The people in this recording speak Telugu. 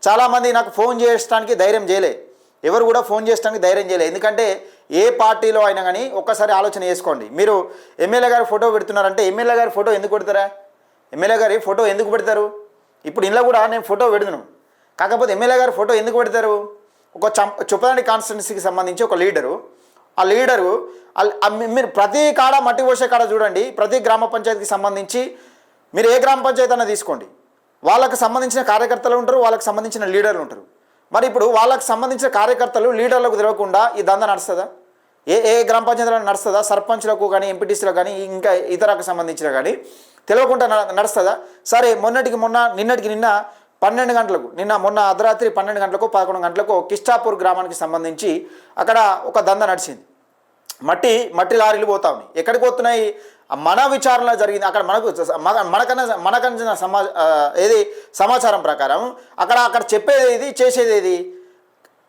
చాలామంది నాకు ఫోన్ చేయడానికి ధైర్యం చేయలే, ఎవరు కూడా ఫోన్ చేయడానికి ధైర్యం చేయలే. ఎందుకంటే ఏ పార్టీలో అయినా కానీ ఒక్కసారి ఆలోచన చేసుకోండి. మీరు ఎమ్మెల్యే గారి ఫోటో పెడుతున్నారంటే ఎమ్మెల్యే గారి ఫోటో ఎందుకు పెడతారా? ఎమ్మెల్యే గారి ఫోటో ఎందుకు పెడతారు? ఇప్పుడు ఇంట్లో కూడా నేను ఫోటో పెడుతున్నాను, కాకపోతే ఎమ్మెల్యే గారి ఫోటో ఎందుకు పెడతారు? ఒక చొప్పదండి కాన్స్టిట్యున్సీకి సంబంధించి ఒక లీడరు, ఆ లీడరు మీరు ప్రతి కాడ మట్టి పోసే కాడ చూడండి, ప్రతి గ్రామ పంచాయతీకి సంబంధించి మీరు ఏ గ్రామ పంచాయతీ అన్నా తీసుకోండి, వాళ్ళకి సంబంధించిన కార్యకర్తలు ఉంటారు, వాళ్ళకి సంబంధించిన లీడర్లు ఉంటారు. మరి ఇప్పుడు వాళ్ళకి సంబంధించిన కార్యకర్తలు లీడర్లకు తెలియకుండా ఈ దందా నడుస్తుందా? ఏ గ్రామ పంచాయతీలో నడుస్తుందా? సర్పంచ్లకు కానీ ఎంపీటీసీలకు కానీ ఇంకా ఇతరకు సంబంధించిన కానీ తెలియకుండా నడుస్తుందా? సరే, నిన్నటికి నిన్న 12 గంటలకు, మొన్న అర్ధరాత్రి 12 గంటలకు 11 గంటలకు కిష్టాపూర్ గ్రామానికి సంబంధించి అక్కడ ఒక దందా నడిచింది. మట్టి లారీలు పోతా ఉన్నాయి. ఎక్కడికి పోతున్నాయి? మన విచారణ జరిగింది. అక్కడ మనకన్నా సమాచారం ప్రకారం అక్కడ చెప్పేది ఏది, చేసేది ఏది?